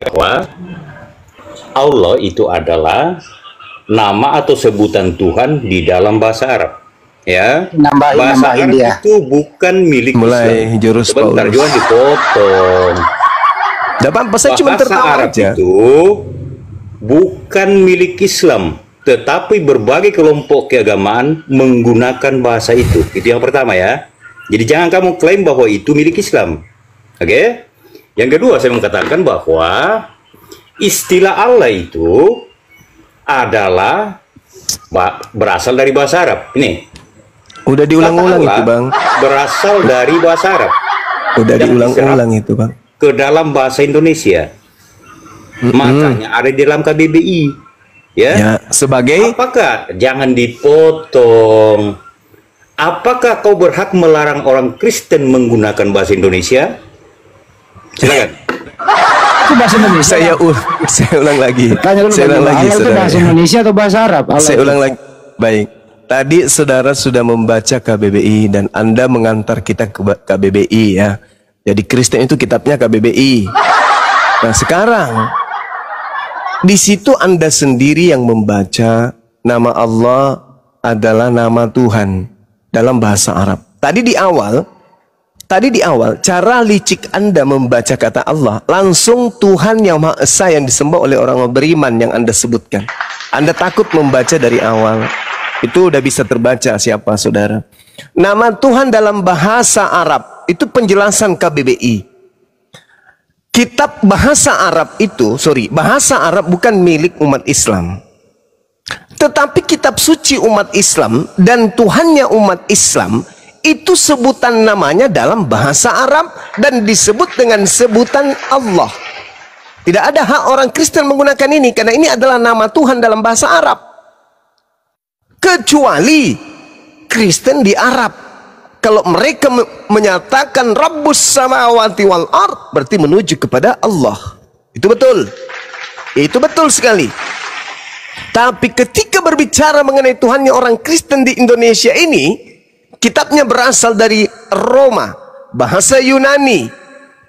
bahwa Allah itu adalah nama atau sebutan Tuhan di dalam bahasa Arab. Ya, bahasa Arab itu bukan milik mulai Islam. jurus Sebentar, jangan dipotong. Bahasa Arab aja. itu bukan milik Islam, tetapi berbagai kelompok keagamaan menggunakan bahasa itu. Itu yang pertama ya. Jadi jangan kamu klaim bahwa itu milik Islam. Oke? Yang kedua, saya mengatakan bahwa istilah Allah itu adalah berasal dari bahasa Arab. Ini. Udah diulang-ulang itu, Bang. Berasal dari bahasa Arab. Udah diulang-ulang itu, Bang. Ke dalam bahasa Indonesia. Makanya ada di dalam KBBI. Ya, sebagai apakah jangan dipotong? Apakah kau berhak melarang orang Kristen menggunakan bahasa Indonesia? Silakan. Itu bahasa Indonesia. Saya ulang lagi. Saya ulang lagi. Itu bahasa Indonesia atau bahasa Arab? Saya ulang lagi. Baik. Tadi saudara sudah membaca KBBI dan Anda mengantar kita ke KBBI ya. Jadi Kristen itu kitabnya KBBI. Nah sekarang di situ Anda sendiri yang membaca nama Allah adalah nama Tuhan dalam bahasa Arab. Tadi di awal cara licik Anda membaca kata Allah langsung Tuhan yang Maha Esa yang disembah oleh orang beriman yang Anda sebutkan. Anda takut membaca dari awal. Itu udah bisa terbaca siapa saudara. Nama Tuhan dalam bahasa Arab itu penjelasan KBBI. Kitab bahasa Arab itu, bahasa Arab bukan milik umat Islam. Tetapi kitab suci umat Islam dan Tuhannya umat Islam itu sebutan namanya dalam bahasa Arab dan disebut dengan sebutan Allah. Tidak ada hak orang Kristen menggunakan ini karena ini adalah nama Tuhan dalam bahasa Arab. Kecuali Kristen di Arab. Kalau mereka menyatakan Rabbus samawati wal ard, berarti menuju kepada Allah. Itu betul. Itu betul sekali. Tapi ketika berbicara mengenai Tuhannya orang Kristen di Indonesia ini, kitabnya berasal dari Roma, bahasa Yunani,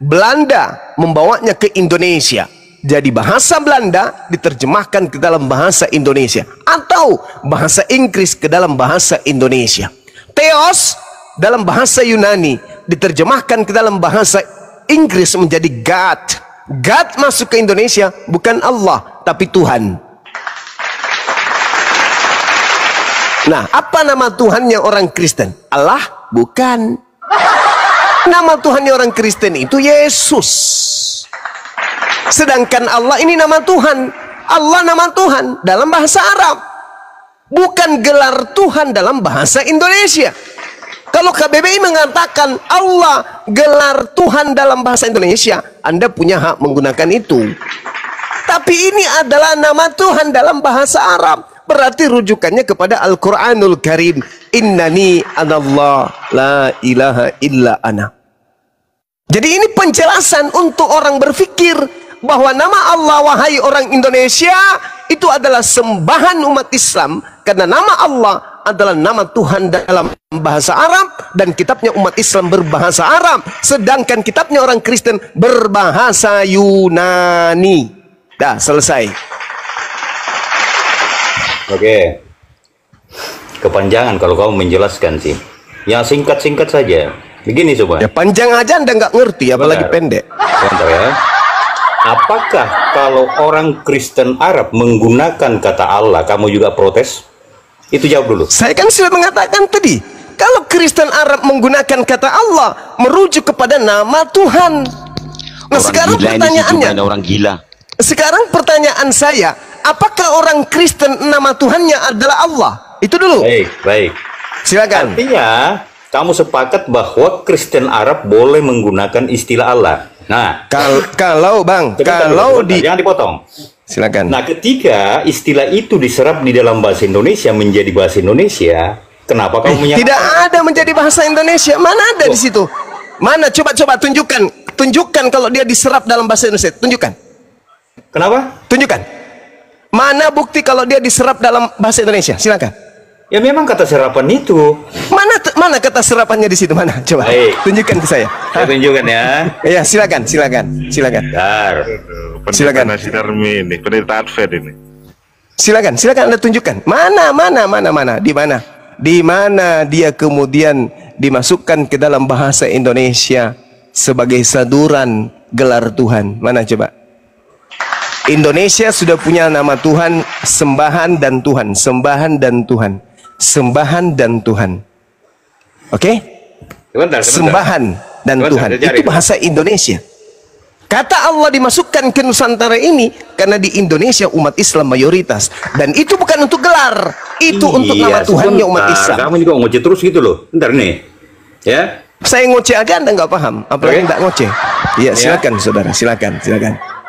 Belanda membawanya ke Indonesia. Jadi bahasa Belanda diterjemahkan ke dalam bahasa Indonesia atau bahasa Inggris ke dalam bahasa Indonesia. Theos dalam bahasa Yunani diterjemahkan ke dalam bahasa Inggris menjadi God. God masuk ke Indonesia bukan Allah tapi Tuhan. Nah, apa nama Tuhannya orang Kristen? Allah? Bukan. Nama Tuhannya orang Kristen itu Yesus. Sedangkan Allah ini nama Tuhan. Allah nama Tuhan dalam bahasa Arab. Bukan gelar Tuhan dalam bahasa Indonesia. Kalau KBBI mengatakan Allah gelar Tuhan dalam bahasa Indonesia, Anda punya hak menggunakan itu. Tapi ini adalah nama Tuhan dalam bahasa Arab. Berarti rujukannya kepada Al-Quranul Karim. Innani anallah la ilaha illa ana. Jadi ini penjelasan untuk orang berpikir bahwa nama Allah wahai orang Indonesia itu adalah sembahan umat Islam karena nama Allah adalah nama Tuhan dalam bahasa Arab dan kitabnya umat Islam berbahasa Arab sedangkan kitabnya orang Kristen berbahasa Yunani. Dah selesai. Oke. Kepanjangan kalau kamu menjelaskan sih. Yang singkat-singkat saja. Begini coba. Ya panjang aja Anda nggak ngerti apalagi pendek. Bentar ya. Apakah kalau orang Kristen Arab menggunakan kata Allah, kamu juga protes? Itu jawab dulu. Saya kan sudah mengatakan tadi, kalau Kristen Arab menggunakan kata Allah, merujuk kepada nama Tuhan. Nah, sekarang pertanyaannya, orang gila. Sekarang pertanyaan saya, apakah orang Kristen nama Tuhannya adalah Allah? Itu dulu. Baik. Silakan. Artinya, kamu sepakat bahwa Kristen Arab boleh menggunakan istilah Allah. Nah, kalau jangan dipotong. Silakan. Nah, ketika istilah itu diserap di dalam bahasa Indonesia menjadi bahasa Indonesia, kenapa kamu menyatakan tidak ada menjadi bahasa Indonesia? Mana ada di situ? Mana? Coba tunjukkan kalau dia diserap dalam bahasa Indonesia. Tunjukkan. Kenapa? Tunjukkan. Mana bukti kalau dia diserap dalam bahasa Indonesia? Silakan. Ya memang kata serapan itu. Mana kata serapannya di situ? Mana? Coba Baik. tunjukkan ke saya. Saya tunjukkan ya. Ya, silakan. Bentar. Silakan. Nasi Darmi ini, pendeta Advent ini. Silakan Anda tunjukkan. Mana? Di mana dia kemudian dimasukkan ke dalam bahasa Indonesia sebagai saduran gelar Tuhan? Mana coba? Indonesia sudah punya nama Tuhan, sembahan dan Tuhan, Oke? Sebentar. Sembahan dan Sebentar, Tuhan. saya cari. Itu bahasa Indonesia. Kata Allah dimasukkan ke Nusantara ini karena di Indonesia umat Islam mayoritas, dan itu bukan untuk gelar, itu untuk nama Tuhannya umat Islam. Kamu juga ngoceh terus gitu loh. Bentar nih. Ya. Saya ngoceh aja Anda nggak paham, apalagi Oke. nggak ngoceh. Iya, silakan saudara, silakan.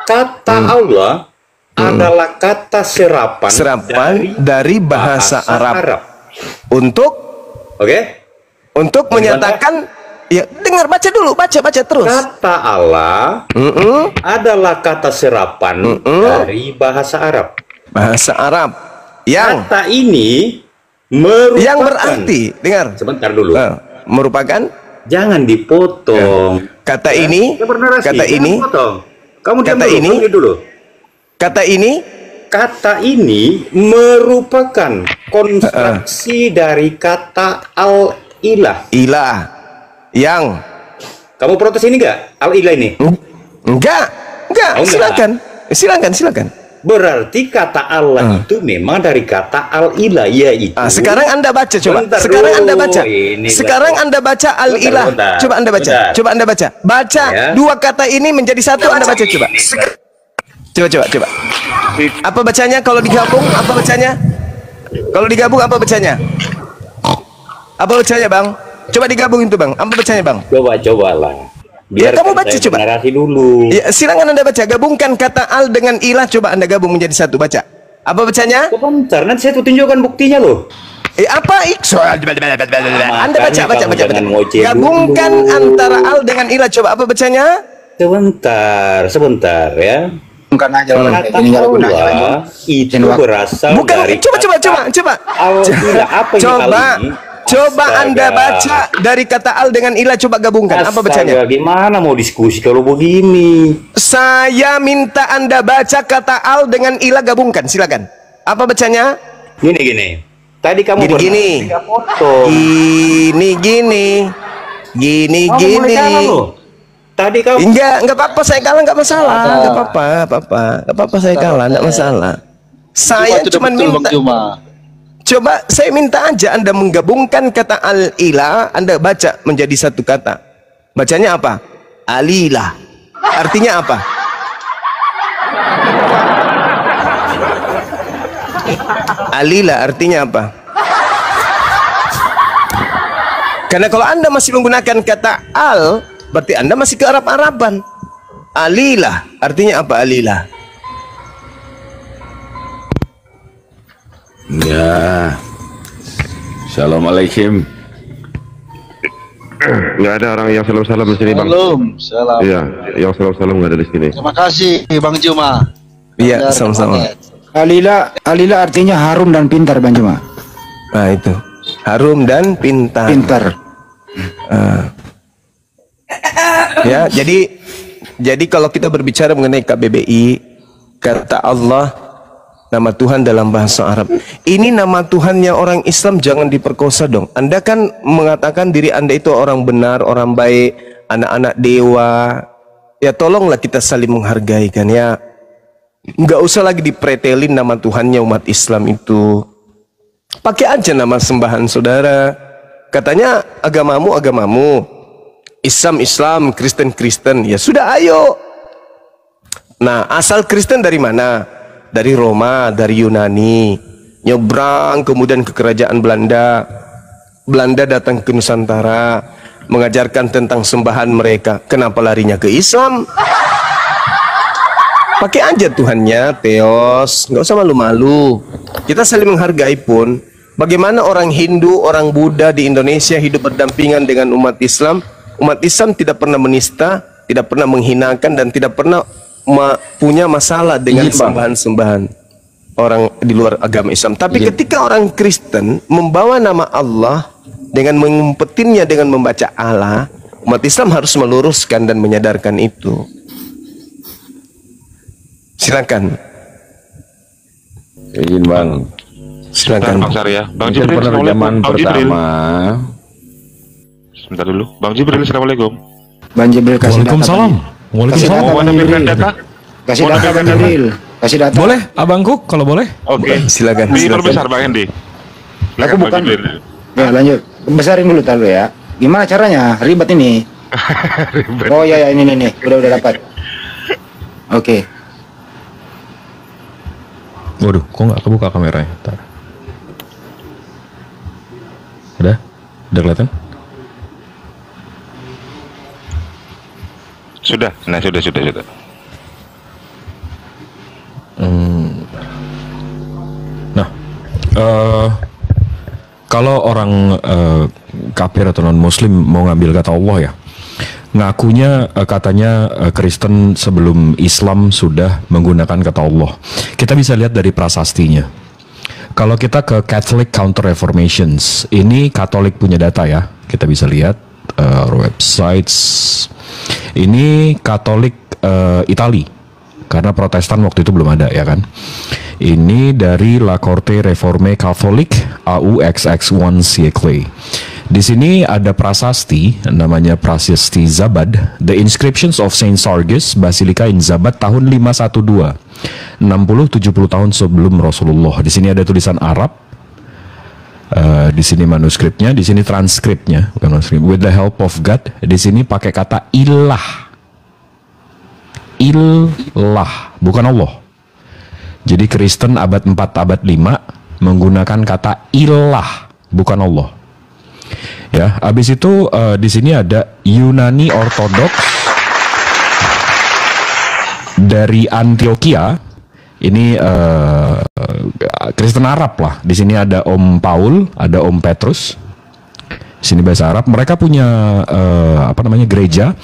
Kata Allah adalah kata Serapan dari bahasa Arab. Untuk Oke? untuk menyatakan, ya dengar, baca dulu, baca terus. Kata Allah adalah kata serapan dari bahasa Arab. Bahasa Arab yang Kata ini merupakan, berarti, dengar. sebentar dulu. Merupakan Jangan dipotong. kata ini, Saya bernarasi, kata jangan ini, potong. Kamu diam kata dulu, ini, kamu diam dulu. kata ini Kata ini merupakan konstruksi dari kata al-ilah. ilah yang Kamu protes ini enggak? Al-ilah ini. enggak, Oh, enggak. silakan. Berarti kata Allah itu memang dari kata al-ilah, yaitu. Sekarang Anda baca coba. Bentar Sekarang dulu. Anda baca. Ini Sekarang lah. Anda baca al-ilah. Bentar. Coba Anda baca. Bentar. Coba Anda baca. Baca Ya. dua kata ini menjadi satu. Anda baca coba. Coba. Apa bacanya kalau digabung? Apa bacanya? Kalau digabung apa bacanya? Apa bacanya, Bang? Coba digabung itu, Bang. Apa bacanya, Bang? Cobalah. Ya, kamu baca coba. Narasi dulu. Ya, silakan Anda baca. Gabungkan kata al dengan ilah. Coba Anda gabung menjadi satu. Baca. Apa bacanya? Sebentar, nanti saya tunjukkan buktinya loh. Apa Anda baca. kamu jangan ngoceh Gabungkan dulu. antara al dengan ilah. Coba apa bacanya? Sebentar ya. Bukan aja orang Kata ini nggak ada gunanya lagi. Allah itu berasal Bukan. dari Coba. al-ilah. Apa ini Coba. al ini? Coba Astaga. Anda baca dari kata al dengan ilah. Coba gabungkan. Apa bacanya? Astaga, gimana mau diskusi kalau begini? Saya minta Anda baca kata al dengan ilah, gabungkan. Silakan. Apa bacanya? Gini. Tadi kamu Gini. pernah potong. Gini. Kamu mulai kalah loh. Tadi kamu Enggak apa-apa, saya kalah, enggak masalah. Enggak apa-apa, saya kalah, enggak masalah. Saya cuma minta, coba saya minta aja Anda menggabungkan kata al-ilah, Anda baca menjadi satu kata. Bacanya apa? Alilah. Artinya apa? Alilah artinya apa? Karena kalau Anda masih menggunakan kata al, berarti Anda masih ke Arab-Araban. Alilah artinya apa? Alilah. Ya. Assalamualaikum. Nggak ada orang yang salam-salam di sini, Bang. Salam. Iya, yang salam-salam nggak ada di sini. Terima kasih Bang Juma. Iya, Anda sama-sama. rekomend. Alila artinya harum dan pintar, Bang Juma. Nah itu, harum dan pintar. Pintar. Ya, jadi kalau kita berbicara mengenai KBBI, kata Allah, nama Tuhan dalam bahasa Arab. Ini nama Tuhannya orang Islam, jangan diperkosa dong. Anda kan mengatakan diri Anda itu orang benar, orang baik, anak-anak dewa. Ya tolonglah kita saling menghargai kan ya. Nggak usah lagi dipretelin nama Tuhannya umat Islam itu. Pakai aja nama sembahan saudara. Katanya agamamu, Islam, Kristen. Ya sudah, ayo. Nah, asal Kristen dari mana? Dari Roma, dari Yunani. Nyebrang kemudian ke kerajaan Belanda. Belanda datang ke Nusantara, mengajarkan tentang sembahan mereka. Kenapa larinya ke Islam? Pakai aja Tuhannya, Theos. Nggak usah malu-malu. Kita saling menghargai pun. Bagaimana orang Hindu, orang Buddha di Indonesia hidup berdampingan dengan umat Islam. Umat Islam tidak pernah menista, tidak pernah menghinakan, dan tidak pernah punya masalah dengan sembahan-sembahan. orang di luar agama Islam. Tapi ketika orang Kristen membawa nama Allah dengan mengumpetinnya dengan membaca Allah, umat Islam harus meluruskan dan menyadarkan itu. Silakan. Izin Bang. Silakan. Bang Sarya. Bang Mungkin Jibril, pada Assalamualaikum. zaman Bang Jibril. pertama. Sebentar dulu. Bang Jibril, Assalamualaikum. Bang Jibril kasih data. Waalaikumsalam. Kasih Waalaikumsalam. data, Mau Bang nampilkan Jibril. data? Kasih Mau data, nampilkan Bang data? Jibril. Kasih data. Boleh, abangku kalau boleh. Oke. Silakan. Diperbesar Bang Hendy. Aku Silakan, Bang bukan. Jibril. Ya lanjut. Besarin dulu taruh ya. Gimana caranya? Ribet ini. Oh ya ini nih. Udah dapat. Oke. Waduh, kok nggak kebuka kameranya? Ntar. Udah kelihatan? Sudah. Nah, sudah. Nah, kalau orang kafir atau non Muslim mau ngambil kata Allah ya, ngakunya katanya Kristen sebelum Islam sudah menggunakan kata Allah. Kita bisa lihat dari prasastinya. Kalau kita ke Catholic Counter Reformations, ini Katolik punya data ya. Kita bisa lihat websites. Ini Katolik Itali, karena Protestan waktu itu belum ada ya kan. Ini dari La Corte Reforme Catholique AUXX1 siècle. Di sini ada prasasti namanya Prasasti Zabad, The Inscriptions of Saint Sargus Basilica in Zabad tahun 512. 60-70 tahun sebelum Rasulullah. Di sini ada tulisan Arab. Di sini manuskripnya, di sini transkripnya, bukan manuskrip. With the help of God. Di sini pakai kata ilah. Ilah, bukan Allah. Jadi Kristen abad 4, abad 5 menggunakan kata ilah, bukan Allah. Ya, habis itu di sini ada Yunani Ortodoks dari Antioquia. Ini Kristen Arab lah. Di sini ada Om Paul, ada Om Petrus. Di sini bahasa Arab. Mereka punya gereja,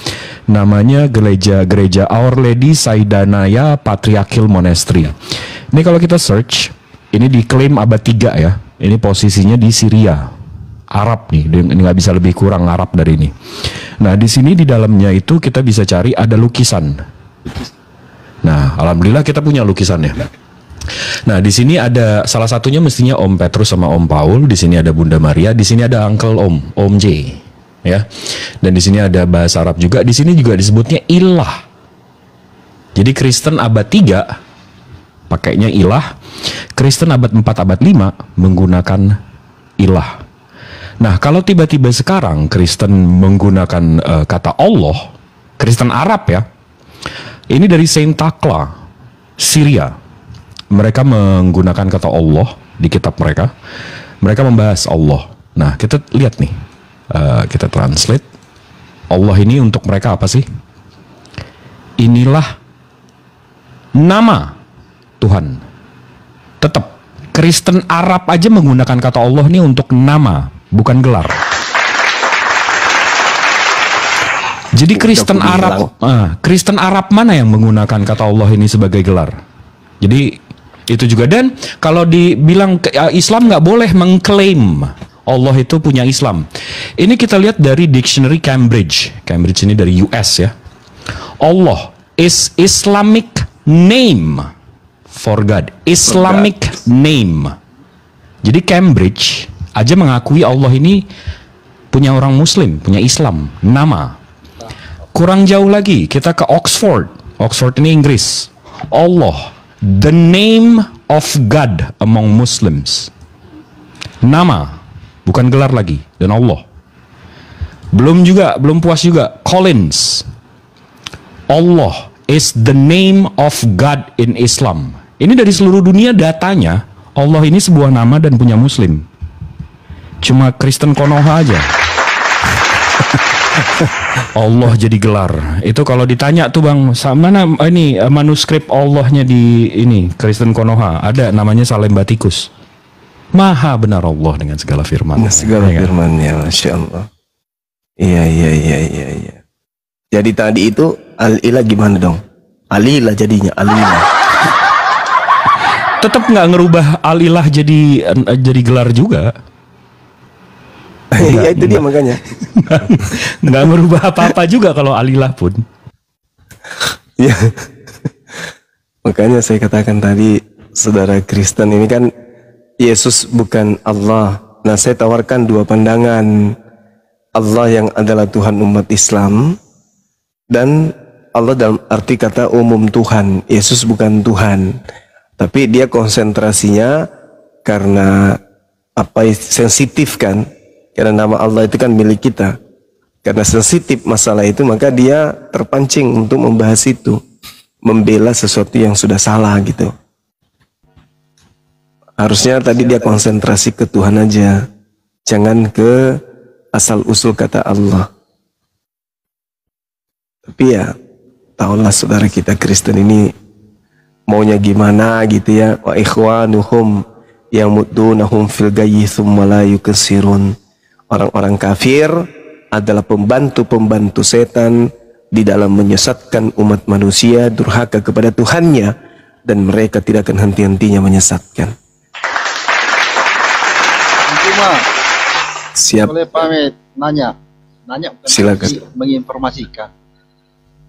namanya gereja Our Lady Saidanaya Patriarchal Monastery. Ini kalau kita search, ini diklaim abad 3 ya. Ini posisinya di Syria. Arab nih, ini nggak bisa lebih kurang Arab dari ini. Nah, di sini di dalamnya itu kita bisa cari ada lukisan. Nah, alhamdulillah kita punya lukisannya. Nah, di sini ada salah satunya mestinya Om Petrus sama Om Paul. Di sini ada Bunda Maria. Di sini ada Uncle Om J. Ya. Dan di sini ada bahasa Arab juga. Di sini juga disebutnya ilah. Jadi Kristen abad 3 pakainya ilah. Kristen abad 4, abad 5 menggunakan ilah. Nah, kalau tiba-tiba sekarang Kristen menggunakan kata Allah, Kristen Arab ya, ini dari Saint Thakla, Syria. Mereka menggunakan kata Allah di kitab mereka. Mereka membahas Allah. Nah, kita lihat nih, kita translate. Allah ini untuk mereka apa sih? Inilah nama Tuhan. Tetap, Kristen Arab aja menggunakan kata Allah ini untuk nama, bukan gelar. Jadi Kristen Arab mana yang menggunakan kata Allah ini sebagai gelar? Jadi itu juga. Dan kalau dibilang Islam nggak boleh mengklaim Allah itu punya Islam. Ini kita lihat dari dictionary Cambridge. Cambridge ini dari US ya. Allah is Islamic name for God. Islamic name. Jadi Cambridge aja mengakui Allah ini punya orang Muslim, punya Islam, nama. Kurang jauh lagi, kita ke Oxford. Oxford ini Inggris. Allah, the name of God among Muslims. Nama, bukan gelar lagi. Dan Allah. Belum puas juga. Collins. Allah is the name of God in Islam. Ini dari seluruh dunia datanya, Allah ini sebuah nama dan punya Muslim. Cuma Kristen Konoha aja. Allah jadi gelar. Itu kalau ditanya tuh Bang, mana ini manuskrip Allahnya di ini Kristen Konoha? Ada namanya Salembatikus. Maha benar Allah dengan segala firman. Segala firman-Nya, Masya Allah. Iya. Jadi tadi itu Al-Ilah gimana dong? Alilah jadinya, Alilah. tetap nggak ngerubah alilah jadi gelar juga. Ya itu dia makanya. Nggak ngerubah apa-apa juga kalau alilah pun. Ya. Makanya saya katakan tadi, saudara Kristen ini kan Yesus bukan Allah. Nah, saya tawarkan dua pandangan. Allah yang adalah Tuhan umat Islam, dan Allah dalam arti kata umum Tuhan. Yesus bukan Tuhan, tapi dia konsentrasinya karena sensitif kan, karena nama Allah itu kan milik kita. Karena sensitif masalah itu, maka dia terpancing untuk membahas itu, membela sesuatu yang sudah salah gitu. Harusnya tadi dia konsentrasi ke Tuhan aja, jangan ke asal usul kata Allah. Tapi ya, tahulah saudara kita Kristen ini maunya gimana gitu ya. Wa ikhwanuhum yamudunahum fil gayyi tsumma la yukasirun. Orang-orang kafir adalah pembantu-pembantu setan di dalam menyesatkan umat manusia durhaka kepada Tuhannya, dan mereka tidak akan henti-hentinya menyesatkan. Cuma Siap. boleh pamit nanya bukan Silakan. menginformasikan.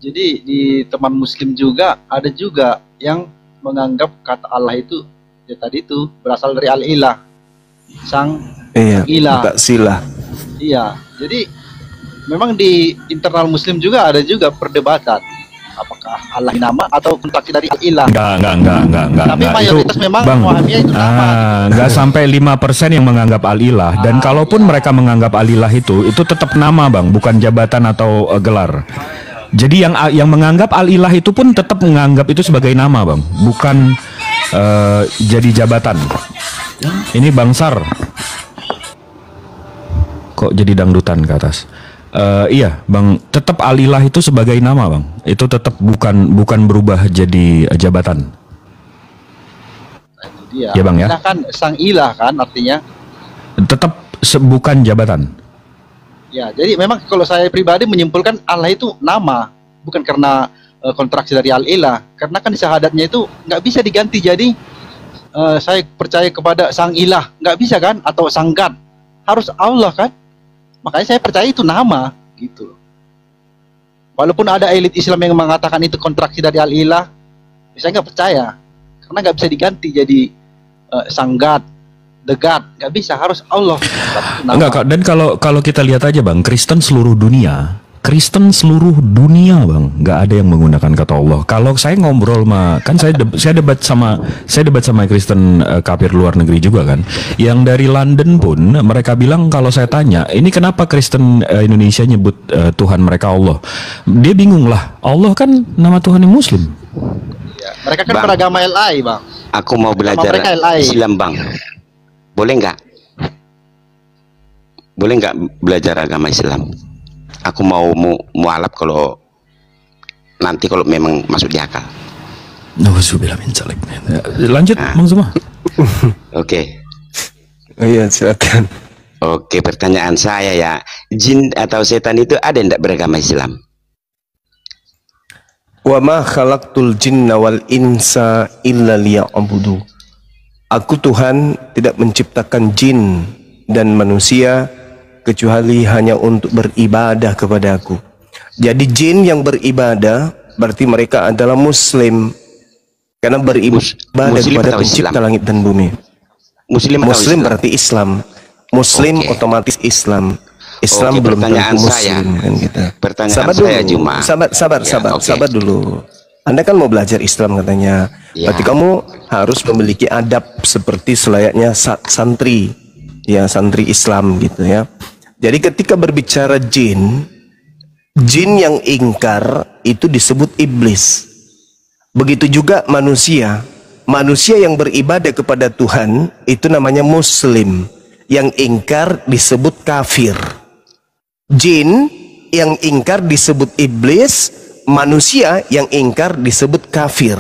Jadi di teman muslim juga ada juga yang menganggap kata Allah itu ya tadi itu berasal dari al-ilah, sang Iya, ilah. tak silah. Iya, jadi memang di internal muslim juga ada juga perdebatan apakah Allah nama atau kontraksi dari al-ilah. Enggak. Tapi mayoritas memang Muhammadiyah itu nama. Enggak sampai 5% yang menganggap alilah. Dan kalaupun mereka menganggap alilah itu tetap nama, Bang, bukan jabatan atau gelar. Jadi yang menganggap alilah itu pun tetap menganggap itu sebagai nama, Bang, bukan jadi jabatan. Ini Bang Sar. Kok jadi dangdutan ke atas? Iya, Bang, tetap alilah itu sebagai nama, Bang. Itu tetap bukan berubah jadi jabatan. Itu dia. Ya, Bang, ya. Ilah kan sang ilah kan artinya. Tetap bukan jabatan. Ya, jadi memang kalau saya pribadi menyimpulkan Allah itu nama, bukan karena kontraksi dari al-ilah. Karena kan di syahadatnya itu nggak bisa diganti jadi saya percaya kepada sang ilah, nggak bisa kan? Atau sang God, harus Allah kan? Makanya saya percaya itu nama gitu. Walaupun ada elit Islam yang mengatakan itu kontraksi dari al-ilah, saya nggak percaya karena nggak bisa diganti jadi sang God, the God, nggak bisa, harus Allah. Enggak, Kak. Dan kalau kita lihat aja, Bang, Kristen seluruh dunia, Bang, nggak ada yang menggunakan kata Allah. Kalau saya ngobrol kan saya debat sama Kristen kafir luar negeri juga kan, yang dari London pun mereka bilang, kalau saya tanya ini kenapa Kristen Indonesia nyebut Tuhan mereka Allah, dia bingung lah, Allah kan nama Tuhan yang Muslim. Ya, mereka kan Bang, beragama LI, Bang. Aku mau belajar mereka LI. Islam, Bang. Boleh nggak belajar agama Islam? Aku mau mualaf kalau memang masuk di akal. Lanjut, Bang Zuma. Oke. Oh iya, silakan. Oke, pertanyaan saya ya, jin atau setan itu ada enggak beragama Islam? Wa ma khalaqtul jinna wal insa illa liya'budu. Aku Tuhan tidak menciptakan jin dan manusia kecuali hanya untuk beribadah kepada aku. Jadi jin yang beribadah berarti mereka adalah muslim, karena beribadah Muslim kepada atau pencipta Islam? langit dan bumi. Muslim atau Islam? Berarti Islam. Muslim Oke. otomatis Islam. Islam Oke, belum pertanyaan tentu saya. muslim kan gitu. Pertanyaan saya cuma. Sabar dulu. Anda kan mau belajar Islam katanya. Ya. Berarti kamu harus memiliki adab seperti selayaknya santri. Ya, santri Islam gitu ya. Jadi ketika berbicara jin yang ingkar itu disebut iblis. Begitu juga manusia. Manusia yang beribadah kepada Tuhan itu namanya muslim. Yang ingkar disebut kafir. Jin yang ingkar disebut iblis, manusia yang ingkar disebut kafir.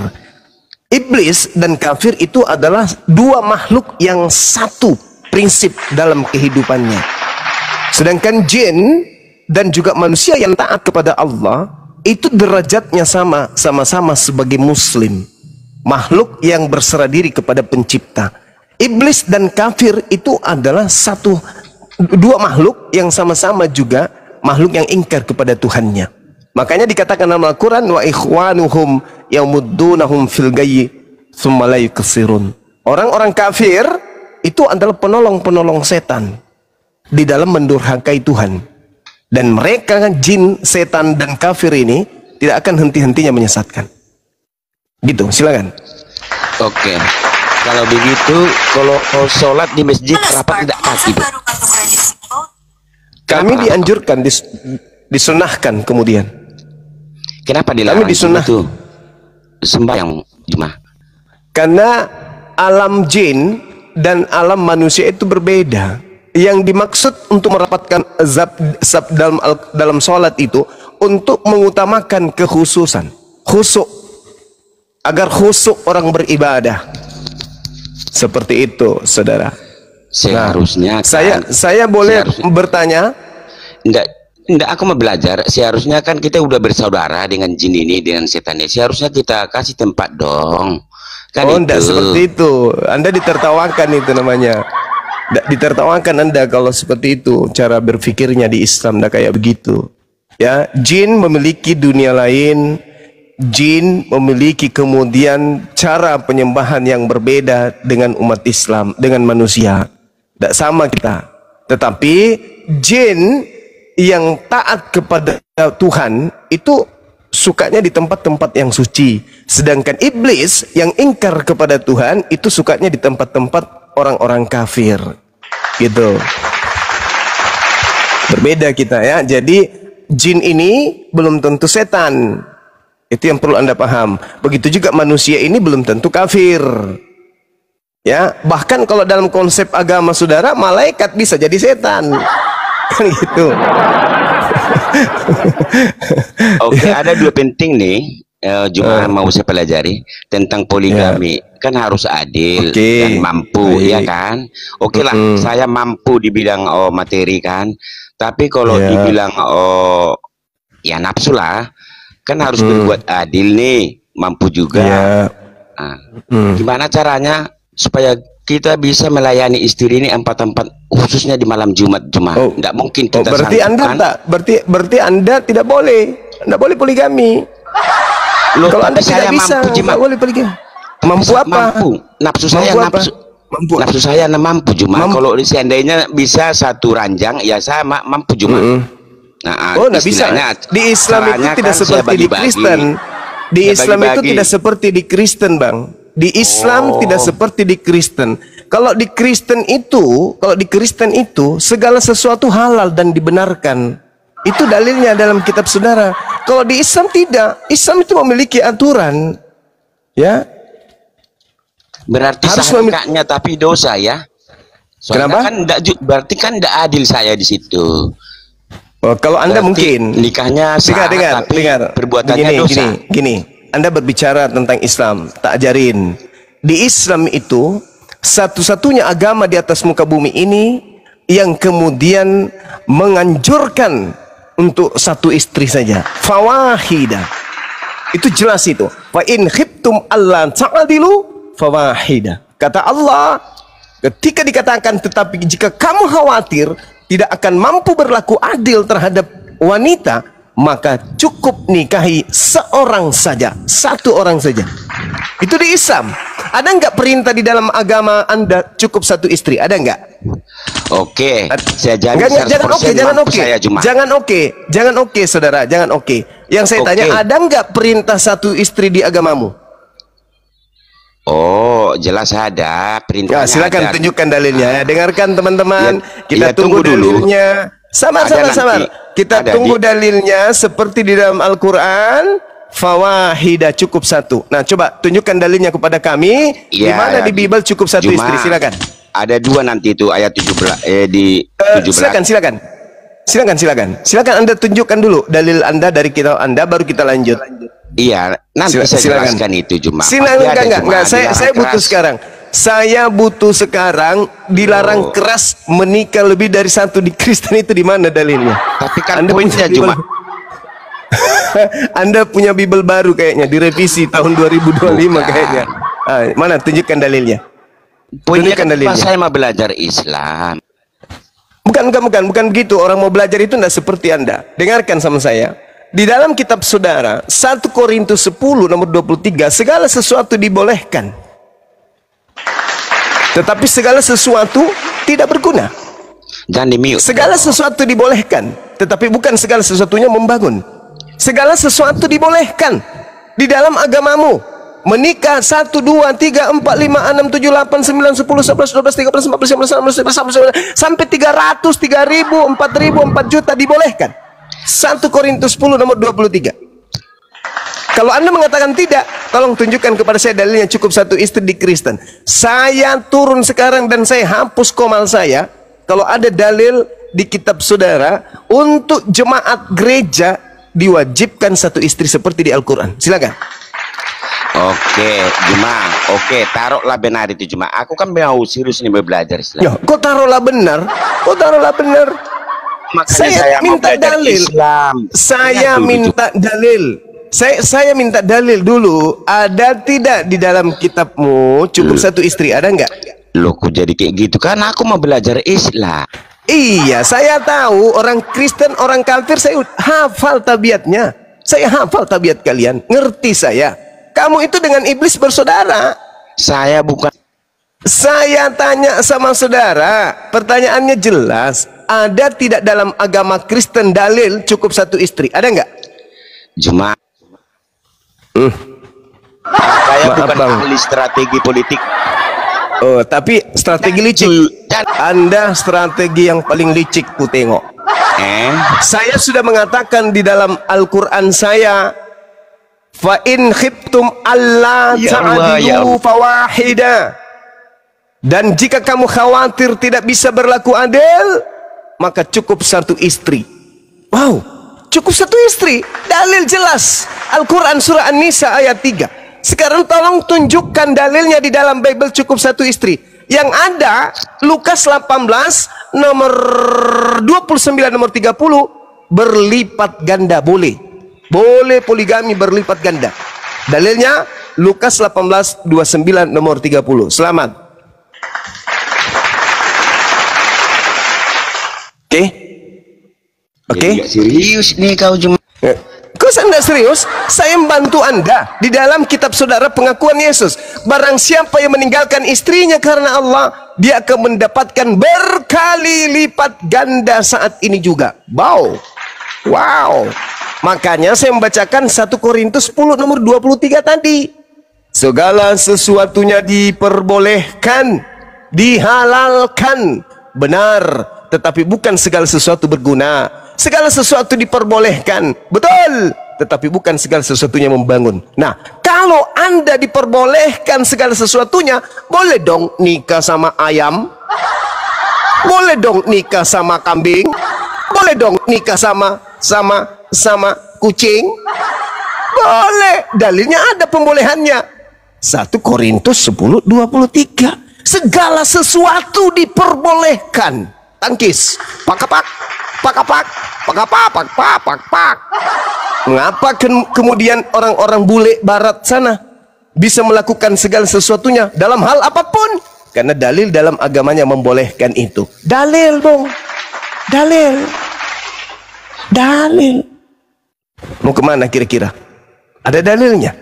Iblis dan kafir itu adalah dua makhluk yang satu prinsip dalam kehidupannya. Sedangkan jin dan juga manusia yang taat kepada Allah itu derajatnya sama-sama sebagai muslim. makhluk yang berserah diri kepada pencipta. Iblis dan kafir itu adalah dua makhluk yang sama-sama juga makhluk yang ingkar kepada Tuhannya. Makanya dikatakan dalam Al-Quran, wa ikhwanuhum yamuddunahum fil gayyi tsumma la yuqsirun. Orang-orang kafir itu adalah penolong-penolong setan di dalam mendurhakai Tuhan. Dan mereka, jin, setan, dan kafir ini tidak akan henti-hentinya menyesatkan. Gitu, silakan. Oke. Kalau begitu, kalau sholat di masjid kenapa tidak kaki, Bu? Kami dianjurkan, disunahkan kemudian. Kenapa dilarang itu sembahyang Jumat? Karena alam jin dan alam manusia itu berbeda. Yang dimaksud untuk merapatkan zab dalam sholat itu untuk mengutamakan kekhususan, khusuk, agar khusuk orang beribadah. Seperti itu, saudara. Seharusnya saya boleh bertanya? Enggak, aku mau belajar. Seharusnya kan kita udah bersaudara dengan jin ini, dengan setan ini. Seharusnya kita kasih tempat dong. Kan enggak seperti itu. Anda ditertawakan itu namanya. Ditertawakan Anda kalau seperti itu cara berpikirnya di Islam, enggak kayak begitu. Ya, jin memiliki dunia lain. Jin memiliki kemudian cara penyembahan yang berbeda dengan umat Islam, dengan manusia. Tidak sama kita. Tetapi jin yang taat kepada Tuhan itu sukanya di tempat-tempat yang suci. Sedangkan iblis yang ingkar kepada Tuhan itu sukanya di tempat-tempat orang-orang kafir. Gitu. Berbeda kita ya. Jadi jin ini belum tentu setan. Itu yang perlu Anda paham. Begitu juga manusia ini belum tentu kafir. Ya, bahkan kalau dalam konsep agama saudara, malaikat bisa jadi setan. Kan gitu. Oke, ada dua penting nih. Cuma mau saya pelajari tentang poligami. Kan harus adil dan mampu, ya kan? Oke lah, saya mampu di bidang materi kan. Tapi kalau dibilang ya nafsu lah. Kan harus berbuat adil nih, mampu juga. Nah, gimana caranya supaya kita bisa melayani istri ini 4-4, khususnya di malam Jumat. Nggak mungkin kita berarti Anda berarti Anda tidak boleh poligami. Loh, kalau Anda saya tidak bisa, mampu, nggak boleh poligami. Mampu apa? Nafsu saya nafsu saya mampu Jumat. Kalau seandainya bisa satu ranjang, ya saya mampu Jumat. Nah, nggak bisa. Di Islam itu tidak seperti di Kristen. Di Islam itu tidak seperti di Kristen, Bang. Di Islam tidak seperti di Kristen. Kalau di Kristen itu segala sesuatu halal dan dibenarkan. Itu dalilnya dalam kitab saudara. Kalau di Islam tidak. Islam itu memiliki aturan. Ya. Berarti sahaknya tapi dosa ya. Soalnya kenapa? Kan berarti kan tidak adil saya di situ. Kalau Anda berarti mungkin nikahnya sah, tapi perbuatannya dosa. Gini, Anda berbicara tentang Islam, tak ajarin. Di Islam itu satu-satunya agama di atas muka bumi ini yang kemudian menganjurkan untuk satu istri saja. Fawahida. Itu jelas itu. Fa in khiftum alla ta'dilu fawahida. Kata Allah, ketika dikatakan tetapi jika kamu khawatir tidak akan mampu berlaku adil terhadap wanita, maka cukup nikahi seorang saja, satu orang saja. Itu di Islam. Ada nggak perintah di dalam agama Anda cukup satu istri? Ada nggak? Oke, saya jamin jangan oke, saudara, jangan oke. Yang saya tanya, ada nggak perintah satu istri di agamamu? Oh, jelas ada perintahnya. Ya, silakan tunjukkan dalilnya. Dengarkan teman-teman. Kita tunggu dulu. Dalilnya. Sabar. Kita tunggu dalilnya seperti di dalam Al-Quran. Fawahida, cukup satu. Nah, coba tunjukkan dalilnya kepada kami. Di mana di Bible cukup satu istri? Silakan. Ada dua nanti itu ayat 17 di 17. Silakan Anda tunjukkan dulu dalil Anda dari kitab Anda, baru kita lanjut. Iya, nanti saya jelaskan itu Cuma. Enggak, saya butuh sekarang. Saya butuh sekarang dilarang keras menikah lebih dari satu di Kristen itu di mana dalilnya? Tapi kan Anda poinnya cuma Anda punya Bible baru kayaknya, direvisi tahun 2025 kayaknya. Mana tunjukkan dalilnya? Poinnya Tunjukkan kan dalilnya. saya mau belajar Islam. Bukan begitu. Orang mau belajar itu tidak seperti Anda. Dengarkan sama saya. Di dalam kitab saudara 1 Korintus 10 nomor 23, segala sesuatu dibolehkan, tetapi segala sesuatu tidak berguna. Jangan di-mute. Segala sesuatu dibolehkan, tetapi bukan segala sesuatunya membangun. Segala sesuatu dibolehkan di dalam agamamu. Menikah 1, 2, 3, 4, 5, 6, 7, 8, 9, 10, 11, 12, 13, 14, 15, 16, 17, sampai 300, 3.000, 4.000, 4 juta dibolehkan. 1 Korintus 10 nomor 23. Kalau Anda mengatakan tidak, tolong tunjukkan kepada saya dalilnya cukup 1 istri di Kristen. Saya turun sekarang dan saya hapus komal saya. Kalau ada dalil di kitab saudara untuk jemaat gereja diwajibkan 1 istri seperti di Al-Quran. Silakan. Oke, Jemaah. Oke, taruhlah benar itu Jemaah. Aku kan mau serius nih belajar Islam. Ya, kok taruhlah benar? Kok taruhlah benar? Makanya Saya mau minta belajar dalil. Islam. Saya Dulu, minta dalil. Saya minta dalil dulu. Ada tidak di dalam kitabmu cukup 1 istri? Ada enggak? Loh, kok jadi kayak gitu? Kan aku mau belajar Islam. Iya, saya tahu orang Kristen, orang kafir, saya hafal tabiatnya. Saya hafal tabiat kalian. Ngerti saya. Kamu itu dengan iblis bersaudara. Saya bukan. Saya tanya sama saudara, pertanyaannya jelas. Ada tidak dalam agama Kristen dalil cukup 1 istri? Ada enggak? Jemaah. Saya Maaf, bukan Bang. ahli strategi politik. Oh, tapi strategi licik. Anda strategi yang paling licik ku tengok. Saya sudah mengatakan di dalam Al-Quran saya, fa in khiftum alla Ya Allah, ya ta'dilu Allah. fawahida. Dan jika kamu khawatir tidak bisa berlaku adil, maka cukup 1 istri. Wow, cukup 1 istri. Dalil jelas. Al-Quran surah An-Nisa ayat 3. Sekarang tolong tunjukkan dalilnya di dalam Bible cukup 1 istri. Yang ada Lukas 18 nomor 29 nomor 30, berlipat ganda boleh. Boleh poligami berlipat ganda. Dalilnya Lukas 18 29 nomor 30. Selamat. Oke. Jadi nggak serius nih kau Jemaah. Kok Anda serius? Saya membantu Anda di dalam kitab saudara pengakuan Yesus. Barang siapa yang meninggalkan istrinya karena Allah, dia akan mendapatkan berkali lipat ganda saat ini juga. Wow. Wow. Makanya saya membacakan 1 Korintus 10 nomor 23 tadi. Segala sesuatunya diperbolehkan, dihalalkan, benar, tetapi bukan segala sesuatu berguna. Segala sesuatu diperbolehkan, betul, tetapi bukan segala sesuatunya membangun. Nah, kalau Anda diperbolehkan segala sesuatunya, boleh dong nikah sama ayam, boleh dong nikah sama kambing, boleh dong nikah sama kucing, boleh. Dalilnya ada pembolehannya. 1 Korintus 10 23. Segala sesuatu diperbolehkan. Tangkis, pak. Mengapa kemudian orang-orang bule barat sana bisa melakukan segala sesuatunya dalam hal apapun? Karena dalil dalam agamanya membolehkan itu. Dalil dong. Dalil. Mau kemana kira-kira? Ada dalilnya.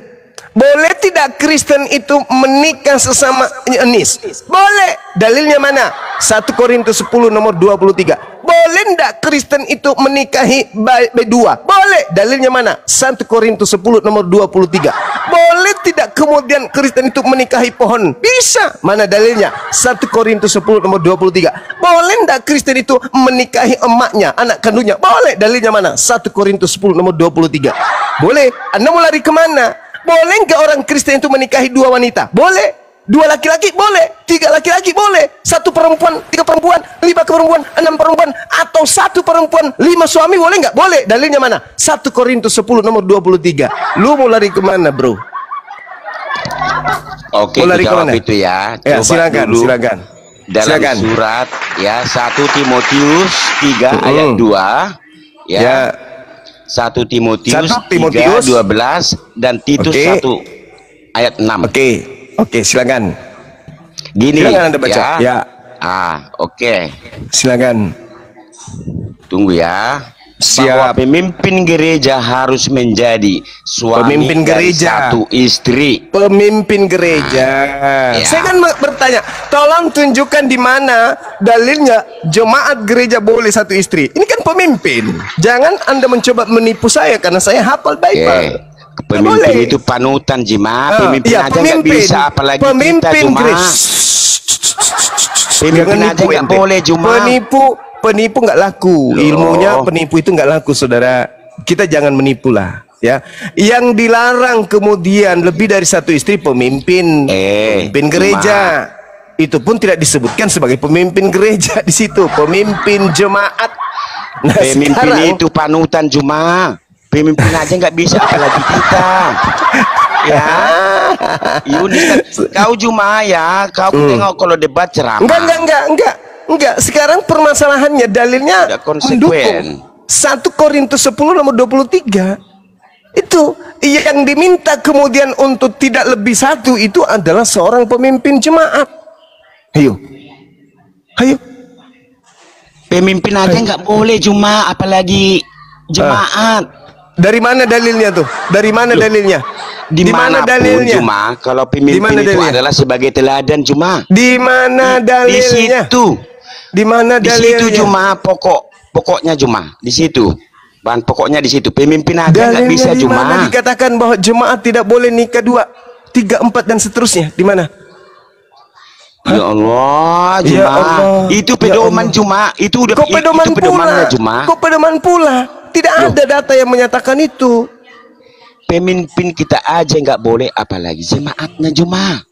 Boleh tidak Kristen itu menikah sesama jenis? Boleh. Dalilnya mana? 1 Korintus 10 nomor 23. Boleh tidak Kristen itu menikahi berdua? Boleh. Dalilnya mana? 1 Korintus 10 nomor 23. Boleh tidak kemudian Kristen itu menikahi pohon? Bisa. Mana dalilnya? 1 Korintus 10 nomor 23. Boleh tidak Kristen itu menikahi emaknya, anak kandungnya? Boleh. Dalilnya mana? 1 Korintus 10 nomor 23. Boleh. Anda mau lari kemana? Boleh nggak orang Kristen itu menikahi 2 wanita? Boleh. 2 laki-laki? Boleh. 3 laki-laki? Boleh. 1 perempuan, 3 perempuan, 5 perempuan, 6 perempuan, atau 1 perempuan, 5 suami? Boleh nggak? Boleh. Dalilnya mana? 1 Korintus 10 nomor 23. Lu mau lari kemana, bro? Oke, jawab itu ya. Ya, Coba silakan, dulu silakan. dalam Silakan. surat ya 1 Timotius 3 ayat 2 ya. 1 Timotius 1 Timotius 3 12 dan Titus Oke. 1 ayat 6. Oke. Oke, silakan. Gini, Silakan Anda baca. Ya. Oke. Silakan. Tunggu ya. Bahwa Siap. pemimpin gereja harus menjadi suami Pemimpin dari gereja. satu istri. Pemimpin gereja. Ya. Saya kan bertanya, tolong tunjukkan di mana dalilnya jemaat gereja boleh satu istri. Ini kan pemimpin. Jangan Anda mencoba menipu saya karena saya hafal Bible. Pemimpin boleh. itu panutan, Jemaat. Pemimpin Iya, aja nggak bisa, apalagi kita, Jemaat. Pemimpin aja nggak boleh, Jemaat. Penipu nggak laku. Loh. Ilmunya penipu itu nggak laku, saudara. Kita jangan menipu lah, ya. Yang dilarang kemudian lebih dari satu istri pemimpin gereja. Itu pun tidak disebutkan sebagai pemimpin gereja di situ, pemimpin jemaat. Nah, pemimpin sekarang, itu panutan, Jemaat. Pemimpin aja nggak bisa, apalagi kita. Ya, Yunis, kau Juma ya, kau tengok kalau debat ceramah. Enggak. Sekarang permasalahannya dalilnya Tidak konsekuen. mendukung 1 Korintus 10 nomor 23. Itu yang diminta kemudian untuk tidak lebih satu itu adalah seorang pemimpin jemaat. Ayo. Pemimpin aja nggak boleh, Juma, apalagi jemaat. Dari mana dalilnya tuh? Dari mana dalilnya? Di mana dalilnya? Juma, kalau pemimpin itu adalah sebagai teladan, Juma. Di mana dalilnya? Di situ. Di mana dalilnya? Di situ, Juma, pokoknya, Juma. Di situ. Bahan pokoknya di situ. Pemimpin aja nggak bisa, Di Juma. mana dikatakan bahwa jemaat tidak boleh nikah 2, 3, 4 dan seterusnya? Di mana? Ya Allah, Juma. Ya Allah. Itu pedoman, Juma. Itu udah Kok pedoman itu pedomannya, pula? Juma. Kok pedoman pula? Tidak ada data yang menyatakan itu. Pemimpin kita aja nggak boleh, apalagi jemaatnya, Juma.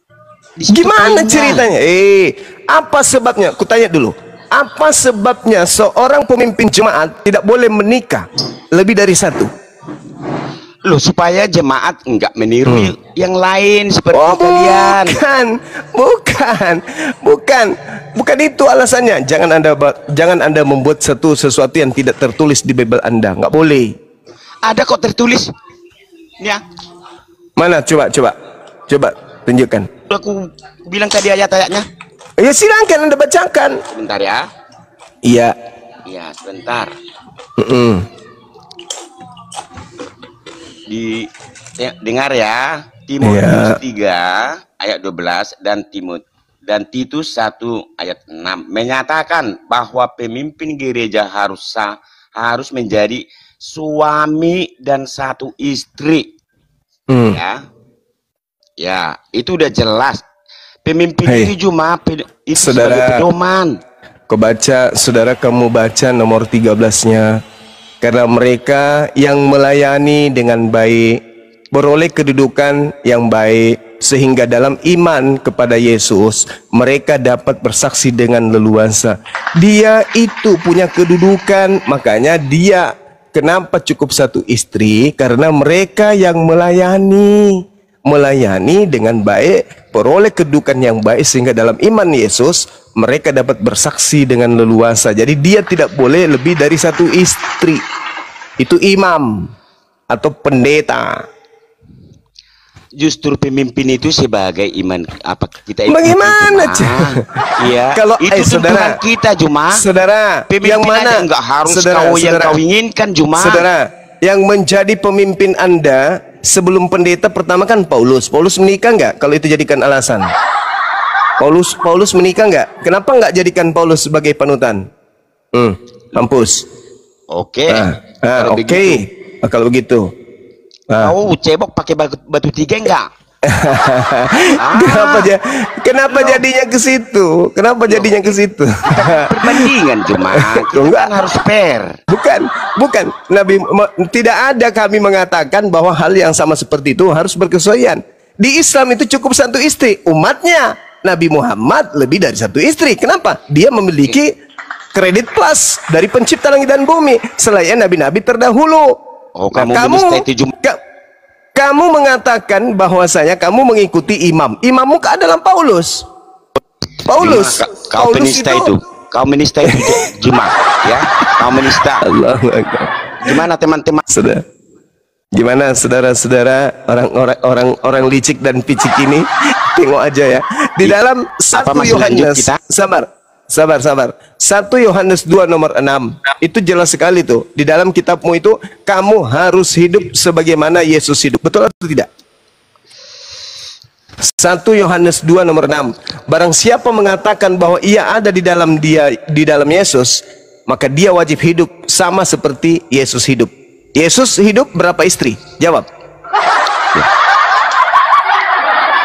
Gimana ceritanya? Apa sebabnya? Kutanya dulu. Apa sebabnya seorang pemimpin jemaat tidak boleh menikah lebih dari 1? Loh, supaya jemaat nggak meniru yang lain seperti kalian. Bukan itu alasannya. Jangan Anda membuat sesuatu yang tidak tertulis di Bible Anda. Nggak boleh. Ada kok tertulis. Ya. Mana? Coba tunjukkan. Aku bilang tadi ayat-ayatnya. Ya silakan Anda bacakan. Sebentar ya. Iya. Iya, sebentar. Dengar ya. Timotius 3 ayat 12 dan Titus 1 ayat 6 menyatakan bahwa pemimpin gereja harus menjadi suami dan 1 istri. Ya, itu udah jelas. Pemimpin itu cuma itu sebagai pedoman. Kamu baca nomor 13-nya. Karena mereka yang melayani dengan baik beroleh kedudukan yang baik, sehingga dalam iman kepada Yesus mereka dapat bersaksi dengan leluasa. Dia itu punya kedudukan, makanya dia kenapa cukup 1 istri? Karena mereka yang melayani dengan baik, peroleh kedudukan yang baik, sehingga dalam iman Yesus mereka dapat bersaksi dengan leluasa. Jadi dia tidak boleh lebih dari 1 istri. Itu imam atau pendeta. Justru pemimpin itu sebagai iman apa kita itu. Bagaimana? Iya. Kalau itu saudara kita, Juma. Saudara, pemimpin yang mana enggak harus yang kau inginkan, Juma. Saudara, yang menjadi pemimpin Anda sebelum pendeta pertama kan Paulus. Paulus menikah enggak? Kalau itu jadikan alasan. Paulus menikah enggak? Kenapa enggak jadikan Paulus sebagai panutan? Mampus. Oke. Kalau begitu. Kau cebok pakai batu 3 enggak? Kenapa jadinya ke situ? Perbandingan cuma kan harus fair. Bukan. Tidak ada kami mengatakan bahwa hal yang sama seperti itu harus berkesesuaian. Di Islam itu cukup 1 istri. Umatnya Nabi Muhammad lebih dari 1 istri. Kenapa? Dia memiliki kredit plus dari pencipta langit dan bumi selain nabi-nabi terdahulu. Kamu mengatakan bahwasanya kamu mengikuti imam. Imammu adalah Paulus. Kau penista itu. Kau menista itu, Juma. Ya, kau menista. Allah. Gimana teman-teman? Gimana saudara-saudara, orang licik dan picik ini? Tengok aja ya. Di dalam 1 masih lanjut Yohanes, kita? sabar. 1 Yohanes 2 nomor 6. Itu jelas sekali tuh. Di dalam kitabmu itu, kamu harus hidup sebagaimana Yesus hidup. Betul atau tidak? 1 Yohanes 2 nomor 6. Barang siapa mengatakan bahwa ia ada di dalam Yesus, maka dia wajib hidup sama seperti Yesus hidup. Yesus hidup berapa istri? Jawab.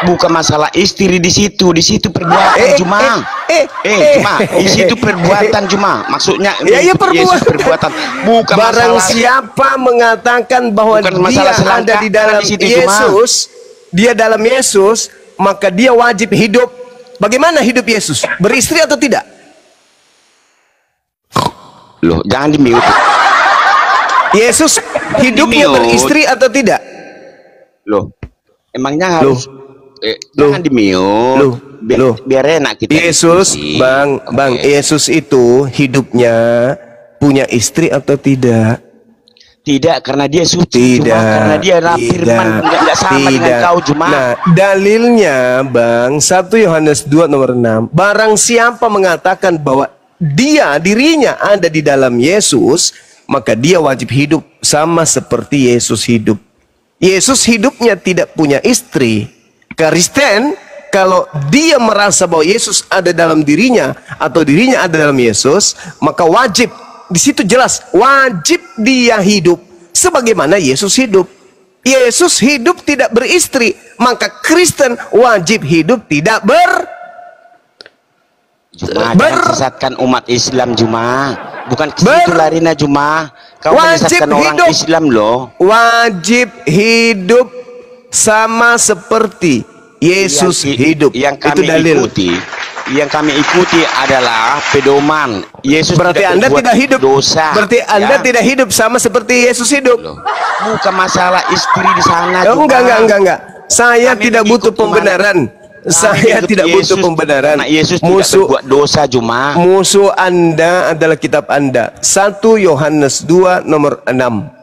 Bukan masalah istri di situ perbuatan cuma. Cuma di situ perbuatan cuma. Maksudnya ya Yesus perbuatan. Bukan barang masalah siapa mengatakan bahwa dia ada di dalam Yesus, dia dalam Yesus, maka dia wajib hidup. Bagaimana hidup Yesus? Beristri atau tidak? Loh, jangan di-mute. Yesus hidupnya beristri atau tidak? Loh, emangnya harus jangan di-mute. Biar enak kita. Yesus, Bang, Yesus itu hidupnya punya istri atau tidak? Tidak, karena dia suci. Cuma karena dia firman enggak sama dengan kau cuma. Nah, dalilnya Bang, 1 Yohanes 2 nomor 6. Barang siapa mengatakan bahwa dirinya ada di dalam Yesus, maka dia wajib hidup sama seperti Yesus hidup. Yesus hidupnya tidak punya istri. Kristen, kalau dia merasa bahwa Yesus ada dalam dirinya atau dirinya ada dalam Yesus, maka wajib, di situ jelas, wajib dia hidup sebagaimana Yesus hidup. Yesus hidup tidak beristri, maka Kristen wajib hidup tidak menyesatkan umat Islam cuma. Bukan ke situ larinya cuma. Kau menyesatkan orang Islam loh. Wajib hidup sama seperti Yesus hidup. Yang kami ikuti adalah pedoman Yesus. Berarti Anda tidak hidup dosa. Berarti Anda tidak hidup sama seperti Yesus hidup. Loh, bukan masalah istri di sana. Enggak. Saya tidak butuh pembenaran. Saya tidak butuh pembenaran. Yesus tidak berbuat dosa cuma. Musuh Anda adalah kitab Anda. 1 Yohanes 2 nomor 6.